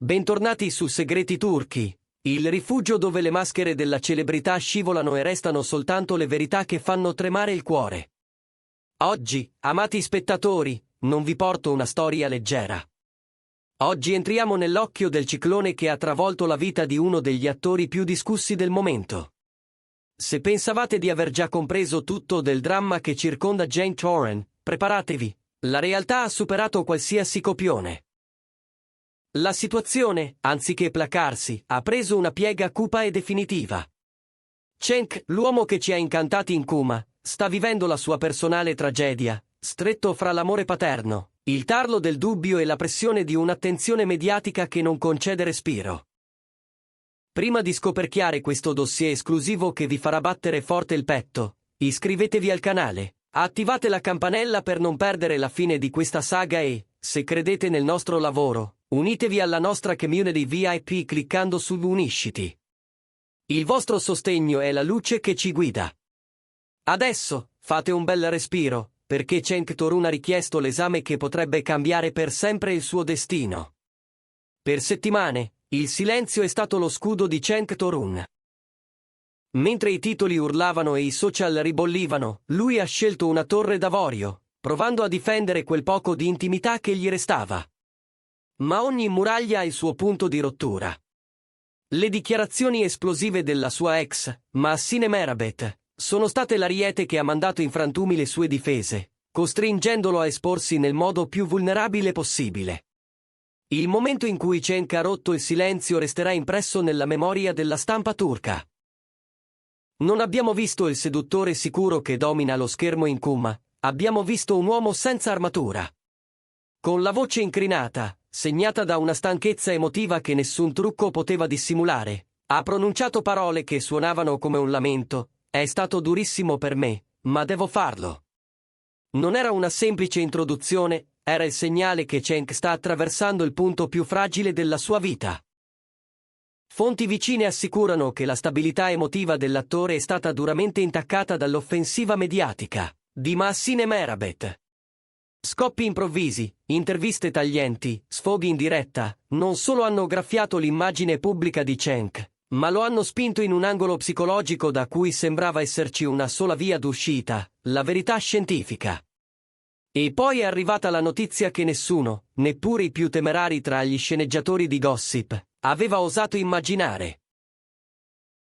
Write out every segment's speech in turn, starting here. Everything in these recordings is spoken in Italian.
Bentornati su Segreti Turchi, il rifugio dove le maschere della celebrità scivolano e restano soltanto le verità che fanno tremare il cuore. Oggi, amati spettatori, non vi porto una storia leggera. Oggi entriamo nell'occhio del ciclone che ha travolto la vita di uno degli attori più discussi del momento. Se pensavate di aver già compreso tutto del dramma che circonda Cenk Toruń, preparatevi, la realtà ha superato qualsiasi copione. La situazione, anziché placarsi, ha preso una piega cupa e definitiva. Cenk, l'uomo che ci ha incantati in Kuma, sta vivendo la sua personale tragedia, stretto fra l'amore paterno, il tarlo del dubbio e la pressione di un'attenzione mediatica che non concede respiro. Prima di scoperchiare questo dossier esclusivo che vi farà battere forte il petto, iscrivetevi al canale, attivate la campanella per non perdere la fine di questa saga e, se credete nel nostro lavoro, unitevi alla nostra community VIP cliccando su Unisciti. Il vostro sostegno è la luce che ci guida. Adesso, fate un bel respiro, perché Cenk Toruń ha richiesto l'esame che potrebbe cambiare per sempre il suo destino. Per settimane, il silenzio è stato lo scudo di Cenk Toruń. Mentre i titoli urlavano e i social ribollivano, lui ha scelto una torre d'avorio, provando a difendere quel poco di intimità che gli restava. Ma ogni muraglia ha il suo punto di rottura. Le dichiarazioni esplosive della sua ex, Mahsine Merabet, sono state l'ariete che ha mandato in frantumi le sue difese, costringendolo a esporsi nel modo più vulnerabile possibile. Il momento in cui Cenk ha rotto il silenzio resterà impresso nella memoria della stampa turca. Non abbiamo visto il seduttore sicuro che domina lo schermo in Kuma, abbiamo visto un uomo senza armatura. Con la voce incrinata, segnata da una stanchezza emotiva che nessun trucco poteva dissimulare, ha pronunciato parole che suonavano come un lamento: è stato durissimo per me, ma devo farlo. Non era una semplice introduzione, era il segnale che Cenk sta attraversando il punto più fragile della sua vita. Fonti vicine assicurano che la stabilità emotiva dell'attore è stata duramente intaccata dall'offensiva mediatica di Mahsine Merabet. Scoppi improvvisi, interviste taglienti, sfoghi in diretta, non solo hanno graffiato l'immagine pubblica di Cenk, ma lo hanno spinto in un angolo psicologico da cui sembrava esserci una sola via d'uscita, la verità scientifica. E poi è arrivata la notizia che nessuno, neppure i più temerari tra gli sceneggiatori di gossip, aveva osato immaginare.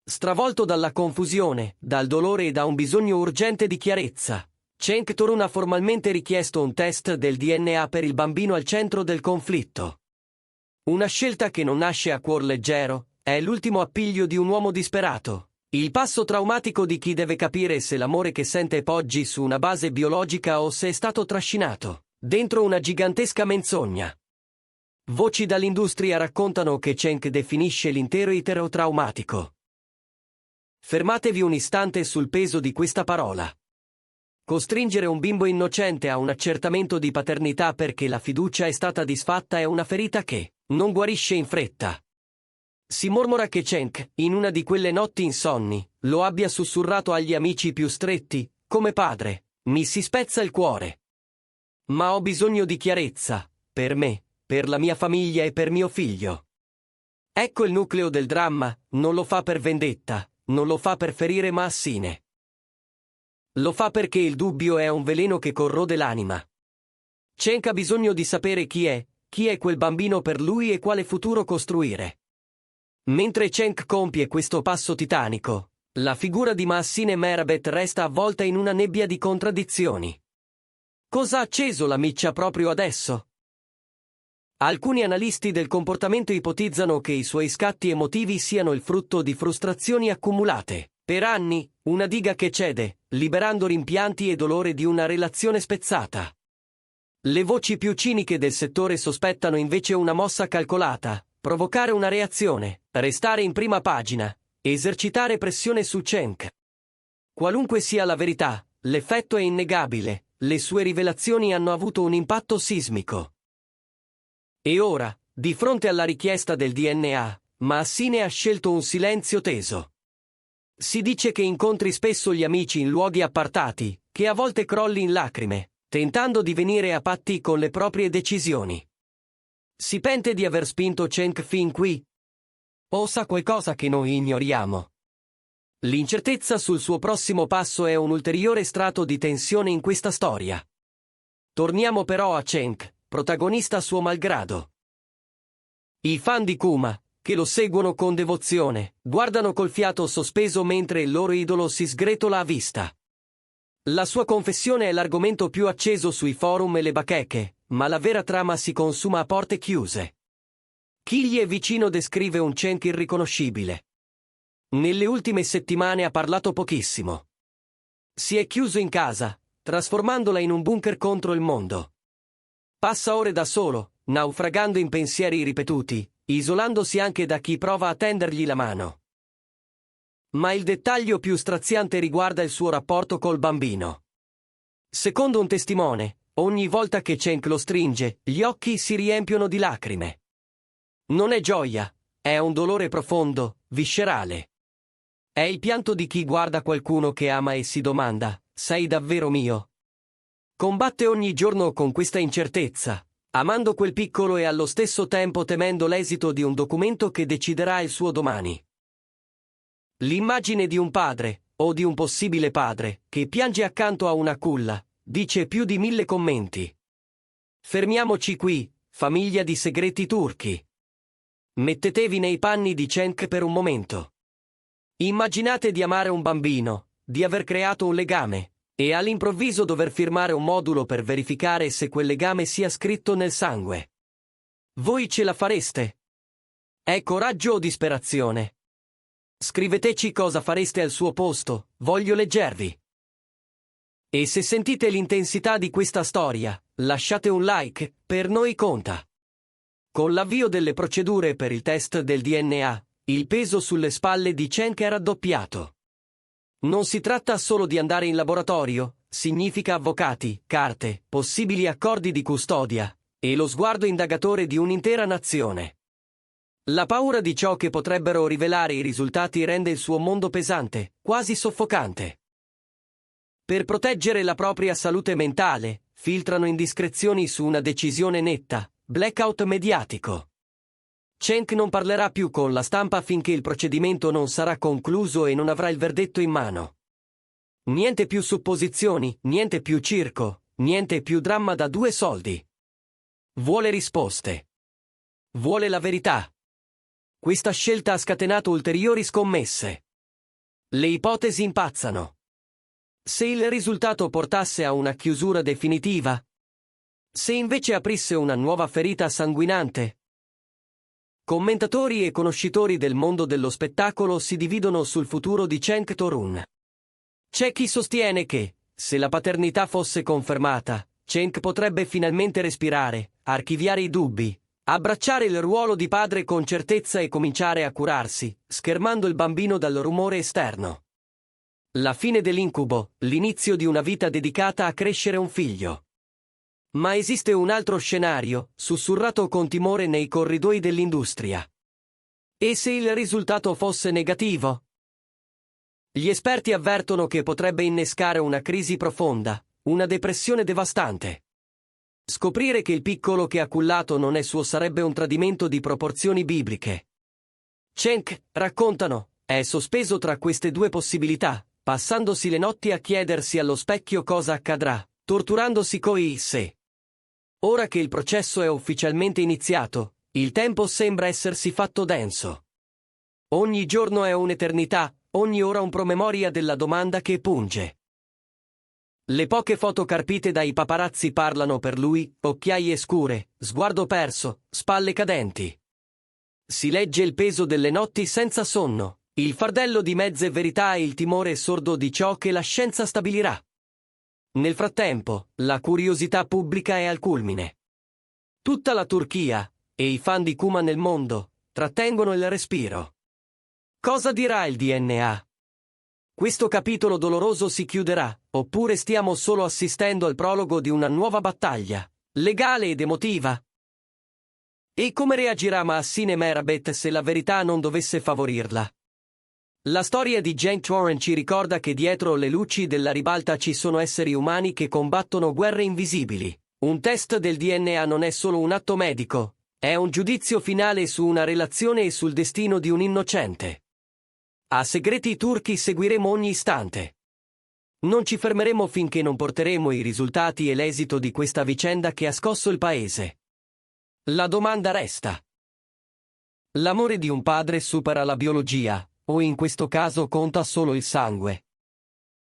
Stravolto dalla confusione, dal dolore e da un bisogno urgente di chiarezza, Cenk Toruń ha formalmente richiesto un test del DNA per il bambino al centro del conflitto. Una scelta che non nasce a cuor leggero, è l'ultimo appiglio di un uomo disperato, il passo traumatico di chi deve capire se l'amore che sente poggi su una base biologica o se è stato trascinato dentro una gigantesca menzogna. Voci dall'industria raccontano che Cenk definisce l'intero itero traumatico. Fermatevi un istante sul peso di questa parola. Costringere un bimbo innocente a un accertamento di paternità perché la fiducia è stata disfatta è una ferita che non guarisce in fretta. Si mormora che Cenk, in una di quelle notti insonni, lo abbia sussurrato agli amici più stretti: come padre, mi si spezza il cuore. Ma ho bisogno di chiarezza, per me, per la mia famiglia e per mio figlio. Ecco il nucleo del dramma, non lo fa per vendetta, non lo fa per ferire Mahsine. Lo fa perché il dubbio è un veleno che corrode l'anima. Cenk ha bisogno di sapere chi è quel bambino per lui e quale futuro costruire. Mentre Cenk compie questo passo titanico, la figura di Mahsine Merabet resta avvolta in una nebbia di contraddizioni. Cosa ha acceso la miccia proprio adesso? Alcuni analisti del comportamento ipotizzano che i suoi scatti emotivi siano il frutto di frustrazioni accumulate per anni, una diga che cede, liberando rimpianti e dolore di una relazione spezzata. Le voci più ciniche del settore sospettano invece una mossa calcolata: provocare una reazione, restare in prima pagina, esercitare pressione su Cenk. Qualunque sia la verità, l'effetto è innegabile, le sue rivelazioni hanno avuto un impatto sismico. E ora, di fronte alla richiesta del DNA, Mahsine ha scelto un silenzio teso. Si dice che incontri spesso gli amici in luoghi appartati, che a volte crolli in lacrime, tentando di venire a patti con le proprie decisioni. Si pente di aver spinto Cenk fin qui? O sa qualcosa che noi ignoriamo? L'incertezza sul suo prossimo passo è un ulteriore strato di tensione in questa storia. Torniamo però a Cenk, protagonista suo malgrado. I fan di Kuma, che lo seguono con devozione, guardano col fiato sospeso mentre il loro idolo si sgretola a vista. La sua confessione è l'argomento più acceso sui forum e le bacheche, ma la vera trama si consuma a porte chiuse. Chi gli è vicino descrive un Cenk irriconoscibile. Nelle ultime settimane ha parlato pochissimo. Si è chiuso in casa, trasformandola in un bunker contro il mondo. Passa ore da solo, naufragando in pensieri ripetuti, isolandosi anche da chi prova a tendergli la mano. Ma il dettaglio più straziante riguarda il suo rapporto col bambino. Secondo un testimone, ogni volta che Cenk lo stringe, gli occhi si riempiono di lacrime. Non è gioia, è un dolore profondo, viscerale. È il pianto di chi guarda qualcuno che ama e si domanda: sei davvero mio? Combatte ogni giorno con questa incertezza, amando quel piccolo e allo stesso tempo temendo l'esito di un documento che deciderà il suo domani. L'immagine di un padre, o di un possibile padre, che piange accanto a una culla, dice più di 1000 commenti. Fermiamoci qui, famiglia di segreti turchi. Mettetevi nei panni di Cenk per un momento. Immaginate di amare un bambino, di aver creato un legame, e all'improvviso dover firmare un modulo per verificare se quel legame sia scritto nel sangue. Voi ce la fareste? È coraggio o disperazione? Scriveteci cosa fareste al suo posto, voglio leggervi. E se sentite l'intensità di questa storia, lasciate un like, per noi conta. Con l'avvio delle procedure per il test del DNA, il peso sulle spalle di Cenk è raddoppiato. Non si tratta solo di andare in laboratorio, significa avvocati, carte, possibili accordi di custodia, e lo sguardo indagatore di un'intera nazione. La paura di ciò che potrebbero rivelare i risultati rende il suo mondo pesante, quasi soffocante. Per proteggere la propria salute mentale, filtrano indiscrezioni su una decisione netta, blackout mediatico. Cenk non parlerà più con la stampa finché il procedimento non sarà concluso e non avrà il verdetto in mano. Niente più supposizioni, niente più circo, niente più dramma da 2 soldi. Vuole risposte. Vuole la verità. Questa scelta ha scatenato ulteriori scommesse. Le ipotesi impazzano. Se il risultato portasse a una chiusura definitiva? Se invece aprisse una nuova ferita sanguinante? Commentatori e conoscitori del mondo dello spettacolo si dividono sul futuro di Cenk Torun. C'è chi sostiene che, se la paternità fosse confermata, Cenk potrebbe finalmente respirare, archiviare i dubbi, abbracciare il ruolo di padre con certezza e cominciare a curarsi, schermando il bambino dal rumore esterno. La fine dell'incubo, l'inizio di una vita dedicata a crescere un figlio. Ma esiste un altro scenario, sussurrato con timore nei corridoi dell'industria. E se il risultato fosse negativo? Gli esperti avvertono che potrebbe innescare una crisi profonda, una depressione devastante. Scoprire che il piccolo che ha cullato non è suo sarebbe un tradimento di proporzioni bibliche. Cenk, raccontano, è sospeso tra queste 2 possibilità, passandosi le notti a chiedersi allo specchio cosa accadrà, torturandosi coi se. Ora che il processo è ufficialmente iniziato, il tempo sembra essersi fatto denso. Ogni giorno è un'eternità, ogni ora un promemoria della domanda che punge. Le poche foto carpite dai paparazzi parlano per lui, occhiaie scure, sguardo perso, spalle cadenti. Si legge il peso delle notti senza sonno, il fardello di mezze verità e il timore sordo di ciò che la scienza stabilirà. Nel frattempo, la curiosità pubblica è al culmine. Tutta la Turchia, e i fan di Kuma nel mondo, trattengono il respiro. Cosa dirà il DNA? Questo capitolo doloroso si chiuderà, oppure stiamo solo assistendo al prologo di una nuova battaglia, legale ed emotiva? E come reagirà Mahsine Merabet se la verità non dovesse favorirla? La storia di Cenk Torun ci ricorda che dietro le luci della ribalta ci sono esseri umani che combattono guerre invisibili. Un test del DNA non è solo un atto medico, È un giudizio finale su una relazione e sul destino di un innocente. A Segreti Turchi seguiremo ogni istante. Non ci fermeremo finché non porteremo i risultati e l'esito di questa vicenda che ha scosso il paese. La domanda resta: l'amore di un padre supera la biologia, o in questo caso conta solo il sangue?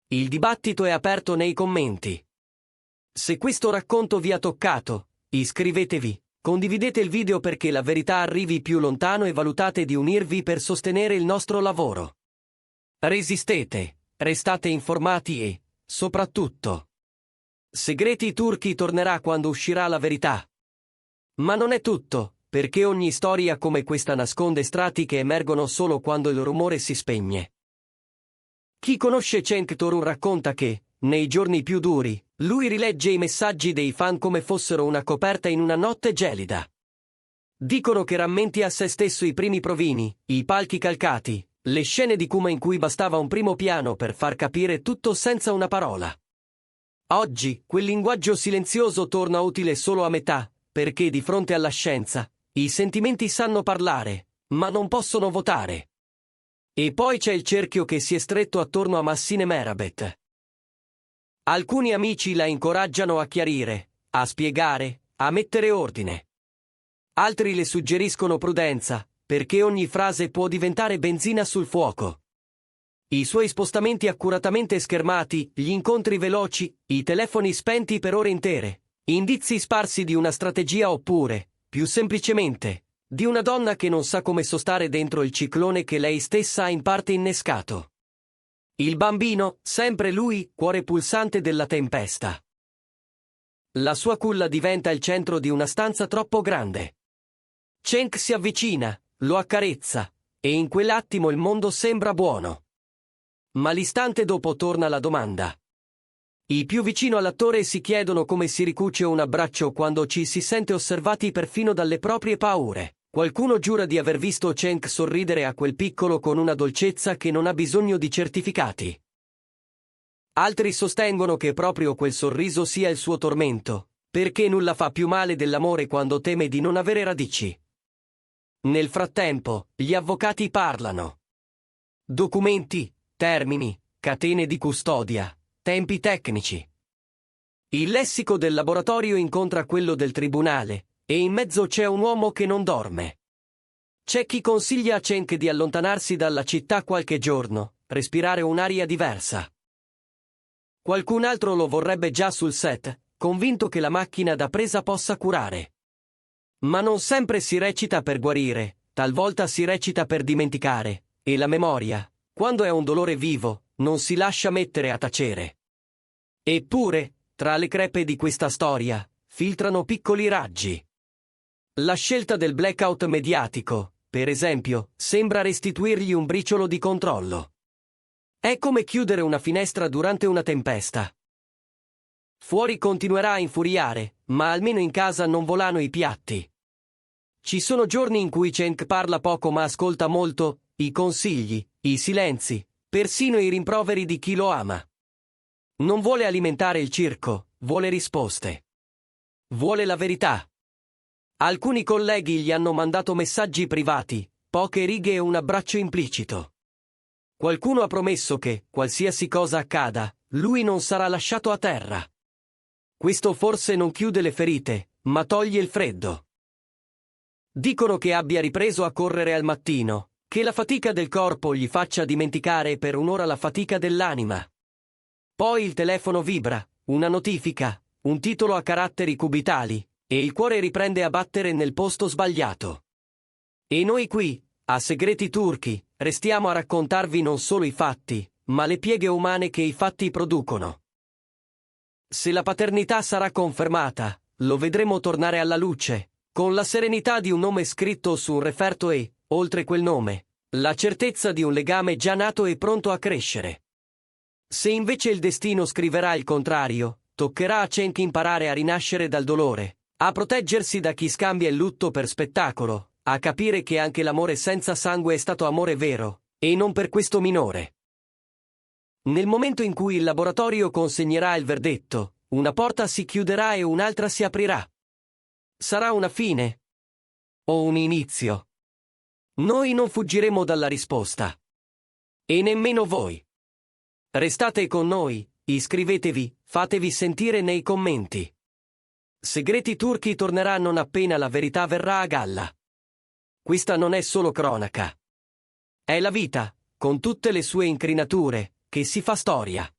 Il dibattito è aperto nei commenti. Se questo racconto vi ha toccato, iscrivetevi, condividete il video perché la verità arrivi più lontano e valutate di unirvi per sostenere il nostro lavoro. Resistete, restate informati e, soprattutto, Segreti Turchi tornerà quando uscirà la verità. Ma non è tutto, perché ogni storia come questa nasconde strati che emergono solo quando il rumore si spegne. Chi conosce Cenk Torun racconta che, nei giorni più duri, lui rilegge i messaggi dei fan come fossero una coperta in una notte gelida. Dicono che rammenti a se stesso i primi provini, i palchi calcati, le scene di Kuma in cui bastava un primo piano per far capire tutto senza una parola. Oggi, quel linguaggio silenzioso torna utile solo a metà, perché di fronte alla scienza, i sentimenti sanno parlare, ma non possono votare. E poi c'è il cerchio che si è stretto attorno a Massine Merabet. Alcuni amici la incoraggiano a chiarire, a spiegare, a mettere ordine. Altri le suggeriscono prudenza, perché ogni frase può diventare benzina sul fuoco. I suoi spostamenti accuratamente schermati, gli incontri veloci, i telefoni spenti per ore intere, indizi sparsi di una strategia oppure, più semplicemente, di una donna che non sa come sostare dentro il ciclone che lei stessa ha in parte innescato. Il bambino, sempre lui, cuore pulsante della tempesta. La sua culla diventa il centro di una stanza troppo grande. Cenk si avvicina, lo accarezza, e in quell'attimo il mondo sembra buono. Ma l'istante dopo torna la domanda. I più vicino all'attore si chiedono come si ricuce un abbraccio quando ci si sente osservati perfino dalle proprie paure. Qualcuno giura di aver visto Cenk sorridere a quel piccolo con una dolcezza che non ha bisogno di certificati. Altri sostengono che proprio quel sorriso sia il suo tormento, perché nulla fa più male dell'amore quando teme di non avere radici. Nel frattempo, gli avvocati parlano. Documenti, termini, catene di custodia, tempi tecnici. Il lessico del laboratorio incontra quello del tribunale, e in mezzo c'è un uomo che non dorme. C'è chi consiglia a Cenk di allontanarsi dalla città qualche giorno, respirare un'aria diversa. Qualcun altro lo vorrebbe già sul set, convinto che la macchina da presa possa curare. Ma non sempre si recita per guarire, talvolta si recita per dimenticare, e la memoria, quando è un dolore vivo, non si lascia mettere a tacere. Eppure, tra le crepe di questa storia, filtrano piccoli raggi. La scelta del blackout mediatico, per esempio, sembra restituirgli un briciolo di controllo. È come chiudere una finestra durante una tempesta. Fuori continuerà a infuriare, ma almeno in casa non volano i piatti. Ci sono giorni in cui Cenk parla poco ma ascolta molto, i consigli, i silenzi, persino i rimproveri di chi lo ama. Non vuole alimentare il circo, vuole risposte. Vuole la verità. Alcuni colleghi gli hanno mandato messaggi privati, poche righe e un abbraccio implicito. Qualcuno ha promesso che, qualsiasi cosa accada, lui non sarà lasciato a terra. Questo forse non chiude le ferite, ma toglie il freddo. Dicono che abbia ripreso a correre al mattino, che la fatica del corpo gli faccia dimenticare per un'ora la fatica dell'anima. Poi il telefono vibra, una notifica, un titolo a caratteri cubitali, e il cuore riprende a battere nel posto sbagliato. E noi qui, a Segreti Turchi, restiamo a raccontarvi non solo i fatti, ma le pieghe umane che i fatti producono. Se la paternità sarà confermata, lo vedremo tornare alla luce, con la serenità di un nome scritto su un referto e, oltre quel nome, la certezza di un legame già nato e pronto a crescere. Se invece il destino scriverà il contrario, toccherà a Cenk imparare a rinascere dal dolore, a proteggersi da chi scambia il lutto per spettacolo, a capire che anche l'amore senza sangue è stato amore vero, e non per questo minore. Nel momento in cui il laboratorio consegnerà il verdetto, una porta si chiuderà e un'altra si aprirà. Sarà una fine? o un inizio? Noi non fuggiremo dalla risposta. E nemmeno voi. Restate con noi, iscrivetevi, fatevi sentire nei commenti. Segreti Turchi tornerà non appena la verità verrà a galla. Questa non è solo cronaca. È la vita, con tutte le sue incrinature, che si fa storia.